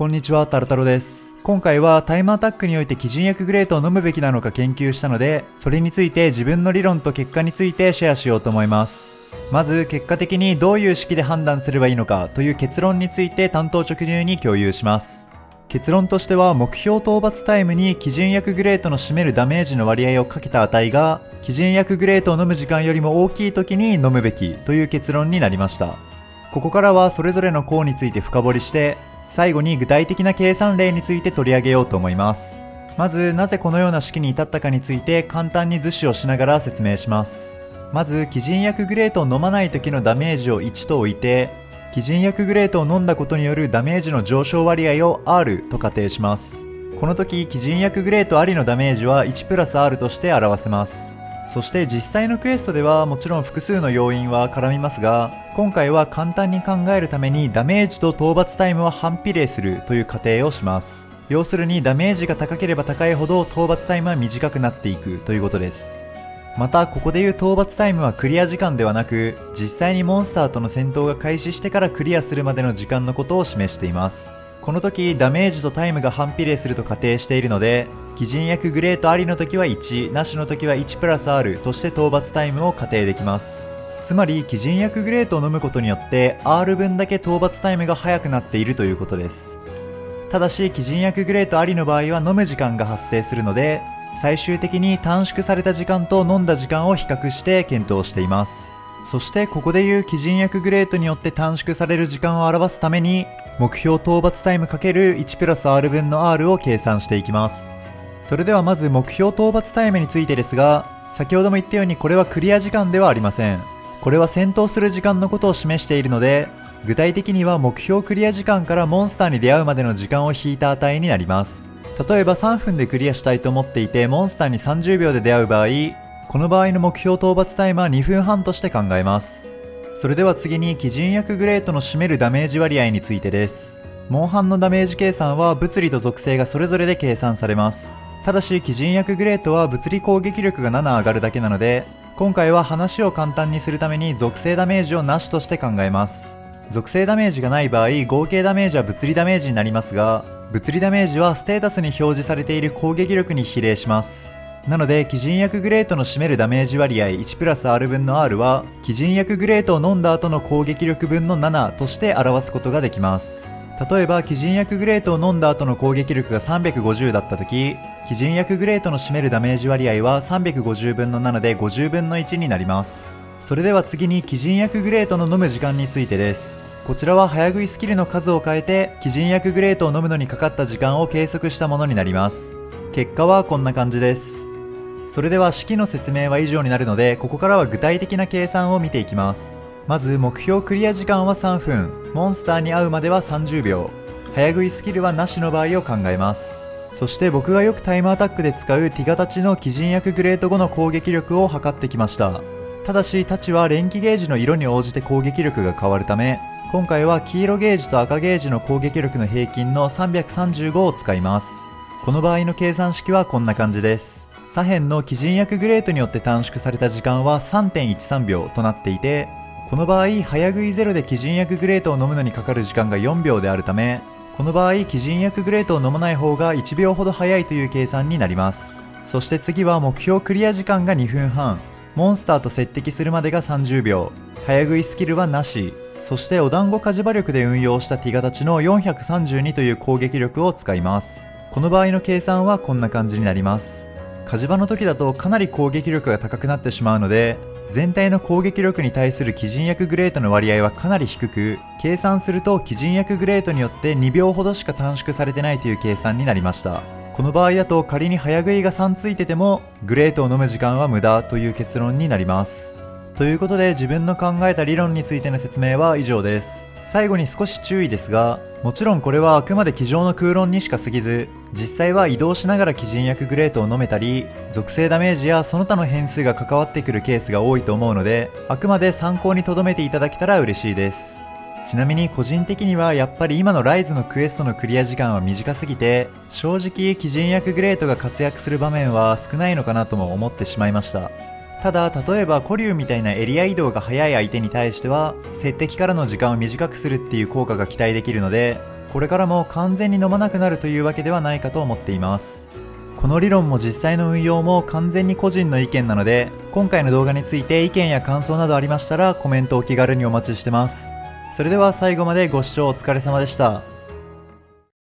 こんにちは、タルタロです。今回はタイムアタックにおいて基準薬グレートを飲むべきなのか研究したので、それについて自分の理論と結果についてシェアしようと思います。まず結果的にどういう式で判断すればいいのかという結論について単刀直入に共有します。結論としては、目標討伐タイムに基準薬グレートの占めるダメージの割合をかけた値が基準薬グレートを飲む時間よりも大きい時に飲むべきという結論になりました。ここからはそれぞれの項について深掘りして、最後に具体的な計算例について取り上げようと思います。まずなぜこのような式に至ったかについて簡単に図示をしながら説明します。まず基準薬グレートを飲まない時のダメージを1と置いて、基準薬グレートを飲んだことによるダメージの上昇割合を R と仮定します。この時基準薬グレートありのダメージは1プラス R として表せます。そして実際のクエストではもちろん複数の要因は絡みますが、今回は簡単に考えるためにダメージと討伐タイムは反比例するという仮定をします。要するにダメージが高ければ高いほど討伐タイムは短くなっていくということです。またここでいう討伐タイムはクリア時間ではなく、実際にモンスターとの戦闘が開始してからクリアするまでの時間のことを示しています。この時ダメージとタイムが反比例すると仮定しているので、基準薬グレートありの時は1、なしの時は1プラス R として討伐タイムを仮定できます。つまり基準薬グレートを飲むことによって R 分だけ討伐タイムが速くなっているということです。ただし基準薬グレートありの場合は飲む時間が発生するので、最終的に短縮された時間と飲んだ時間を比較して検討しています。そしてここでいう基準薬グレートによって短縮される時間を表すために、目標討伐タイム ×1 プラス R 分の R を計算していきます。それではまず目標討伐タイムについてですが、先ほども言ったようにこれはクリア時間ではありません。これは戦闘する時間のことを示しているので、具体的には目標クリア時間からモンスターに出会うまでの時間を引いた値になります。例えば3分でクリアしたいと思っていて、モンスターに30秒で出会う場合、この場合の目標討伐タイムは2分半として考えます。それでは次に基準薬グレートの占めるダメージ割合についてです。モンハンのダメージ計算は物理と属性がそれぞれで計算されます。ただし基準薬グレートは物理攻撃力が7上がるだけなので、今回は話を簡単にするために属性ダメージをなしとして考えます。属性ダメージがない場合、合計ダメージは物理ダメージになりますが、物理ダメージはステータスに表示されている攻撃力に比例します。なので基準薬グレートの占めるダメージ割合1プラス R 分の R は基準薬グレートを飲んだ後の攻撃力分の7として表すことができます。例えば基準薬グレートを飲んだ後の攻撃力が350だった時、基準薬グレートの占めるダメージ割合は350分の7で50分の1になります。それでは次に基準薬グレートの飲む時間についてです。こちらは早食いスキルの数を変えて基準薬グレートを飲むのにかかった時間を計測したものになります。結果はこんな感じです。それでは式の説明は以上になるので、ここからは具体的な計算を見ていきます。まず目標クリア時間は3分、モンスターに会うまでは30秒、早食いスキルはなしの場合を考えます。そして僕がよくタイムアタックで使うティガたちの基準薬グレート後の攻撃力を測ってきました。ただし、たちは連気ゲージの色に応じて攻撃力が変わるため、今回は黄色ゲージと赤ゲージの攻撃力の平均の335を使います。この場合の計算式はこんな感じです。左辺の基準薬グレートによって短縮された時間は 3.13 秒となっていて、この場合早食い0で基準薬グレートを飲むのにかかる時間が4秒であるため、この場合基準薬グレートを飲まない方が1秒ほど早いという計算になります。そして次は目標クリア時間が2分半、モンスターと接敵するまでが30秒、早食いスキルはなし、そしてお団子火事場力で運用したティガたちの432という攻撃力を使います。この場合の計算はこんな感じになります。火事場の時だとかなり攻撃力が高くなってしまうので、全体の攻撃力に対する基準薬グレートの割合はかなり低く、計算すると基準薬グレートによって2秒ほどしか短縮されてないという計算になりました。この場合だと仮に早食いが3ついててもグレートを飲む時間は無駄という結論になります。ということで自分の考えた理論についての説明は以上です。最後に少し注意ですが、もちろんこれはあくまで机上の空論にしか過ぎず、実際は移動しながら基準薬グレートを飲めたり、属性ダメージやその他の変数が関わってくるケースが多いと思うので、あくまで参考に留めていただけたら嬉しいです。ちなみに個人的にはやっぱり今のライズのクエストのクリア時間は短すぎて、正直基準薬グレートが活躍する場面は少ないのかなとも思ってしまいました。ただ例えば古竜みたいなエリア移動が速い相手に対しては接敵からの時間を短くするっていう効果が期待できるので、これからも完全に飲まなくなるというわけではないかと思っています。この理論も実際の運用も完全に個人の意見なので、今回の動画について意見や感想などありましたらコメントをお気軽にお待ちしてます。それでは最後までご視聴お疲れ様でした。